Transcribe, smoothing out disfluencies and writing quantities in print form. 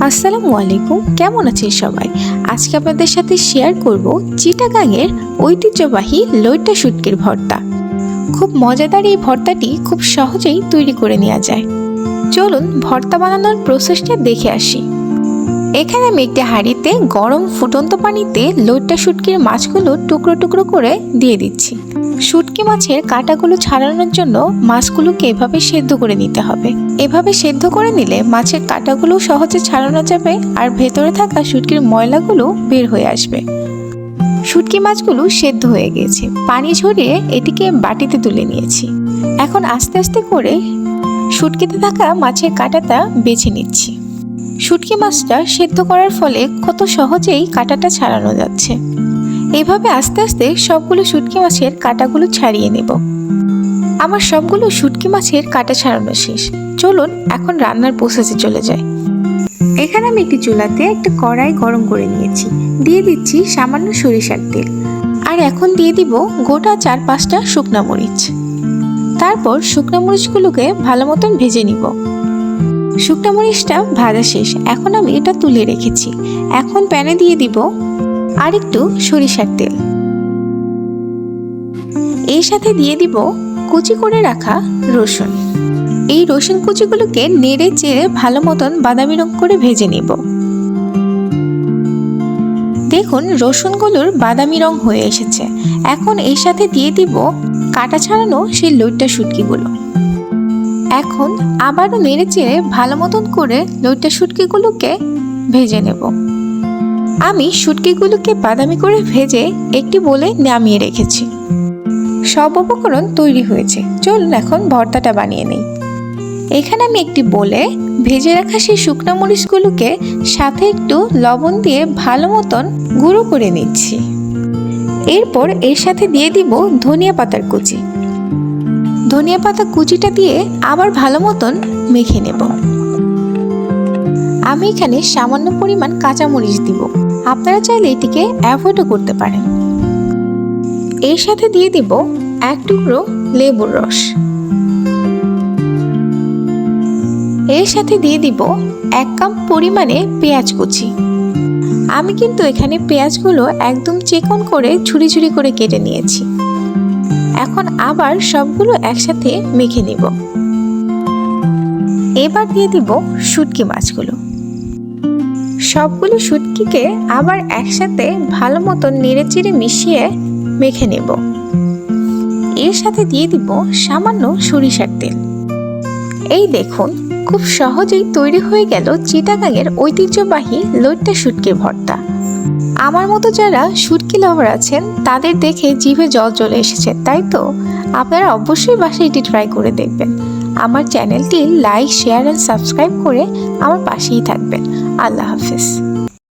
আসসালামু আলাইকুম, কেমন আছেন সবাই? আজকে আপনাদের সাথে শেয়ার করব চিটাগাংয়ের ঐতিহ্যবাহী লইট্টা শুটকির ভর্তা। খুব মজাদার এই ভর্তাটি খুব সহজেই তৈরি করে নেওয়া যায়। চলুন ভর্তা বানানোর প্রসেসটা দেখে আসি। এখানে আমি একটি হাঁড়িতে গরম ফুটন্ত পানিতে লইট্টা শুটকির মাছগুলো টুকরো টুকরো করে দিয়ে দিচ্ছি। শুটকি মাছের কাঁটাগুলো ছাড়ানোর জন্য মাছগুলোকে এভাবে সেদ্ধ করে নিতে হবে। এভাবে সেদ্ধ করে নিলে মাছের কাঁটাগুলো সহজে ছাড়ানো যাবে আর ভেতরে থাকা শুটকির ময়লাগুলো বের হয়ে আসবে। শুটকি মাছগুলো সেদ্ধ হয়ে গেছে, পানি ঝরিয়ে এটিকে বাটিতে তুলে নিয়েছি। এখন আস্তে আস্তে করে শুটকিতে থাকা মাছের কাঁটাটা বেছে নিচ্ছি। শুটকি মাছটা সেদ্ধ করার ফলে কত সহজেই কাঁটাটা ছাড়ানো যাচ্ছে। এভাবে আস্তে আস্তে সবগুলো শুটকি মাছের কাঁটাগুলো ছাড়িয়ে নেব। আমার সবগুলো শুটকি মাছের কাঁটা ছাড়ানো শেষ। চলুন এখন রান্নার প্রসেসে চলে যাই। এখানে আমি একটি চুলাতে একটা কড়াই গরম করে নিয়েছি, দিয়ে দিচ্ছি সামান্য সরিষার তেল, আর এখন দিয়ে দিব গোটা 4-5টা শুকনা মরিচ। তারপর শুকনা মরিচগুলোকে ভালো মতন ভেজে নিব। শুকনা মরিচটা ভাজা শেষ, এখন আমি এটা তুলে রেখেছি। এখন প্যানে দিয়ে দিব আর একটু সরিষার তেল। এর সাথে দিয়ে দিব কুচি করে রাখা রসুন। এই রসুন কুচিগুলোকে নেড়ে চেড়ে ভালো মতন বাদামি রং করে ভেজে নিব। দেখুন রসুনগুলোর বাদামি রং হয়ে এসেছে। এখন এর সাথে দিয়ে দিব কাটা ছাড়ানো সেই লইট্টা শুটকিগুলো। এখন আবারও নেড়ে চেড়ে ভালো মতন করে লইট্টা শুটকিগুলোকে ভেজে নেব। আমি শুটকিগুলোকে বাদামি করে ভেজে একটি বোলে নামিয়ে রেখেছি। সব উপকরণ তৈরি হয়েছে, চলুন এখন ভর্তাটা বানিয়ে নেই। এখানে আমি একটি বোলে ভেজে রাখা সেই শুকনো মরিচগুলোকে সাথে একটু লবণ দিয়ে ভালো মতন গুঁড়ো করে নিচ্ছি। এরপর এর সাথে দিয়ে দিব ধনিয়া পাতার কুচি। ধনিয়া পাতা কুচিটা দিয়ে আবার ভালো মতন মেখে নেব। আমি এখানে সামান্য পরিমাণ কাঁচামরিচ দিব, আপনারা চাইলে এটিকে অ্যাভয়েডও করতে পারেন। এর সাথে দিয়ে দিব 1 টুকরো লেবুর রস। এর সাথে দিয়ে দিব 1 কাপ পরিমাণে পেঁয়াজ কুচি। আমি কিন্তু এখানে পেঁয়াজগুলো একদম চিকন করে ঝুরি ঝুরি করে কেটে নিয়েছি। এখন আবার সবগুলো একসাথে মেখে নিব। এবার দিয়ে দিব শুটকি মাছগুলো। সবগুলো শুটকিকে আবার একসাথে ভালো মতন নেড়েচেড়ে মিশিয়ে মেখে নেব। এর সাথে দিয়ে দিব সামান্য সরিষার তেল। এই দেখুন খুব সহজেই তৈরি হয়ে গেল চিটাগাংয়ের ঐতিহ্যবাহী লইট্টা শুটকির ভর্তা। আমার মতো যারা শুটকি লাভার আছেন তাদের দেখে জিভে জল চলে এসেছে, তাই তো? আপনারা অবশ্যই বাসায় এটি ট্রাই করে দেখবেন। আমার চ্যানেলটি লাইক, শেয়ার অ্যান্ড সাবস্ক্রাইব করে আমার পাশেই থাকবেন। আল্লাহ হাফেজ।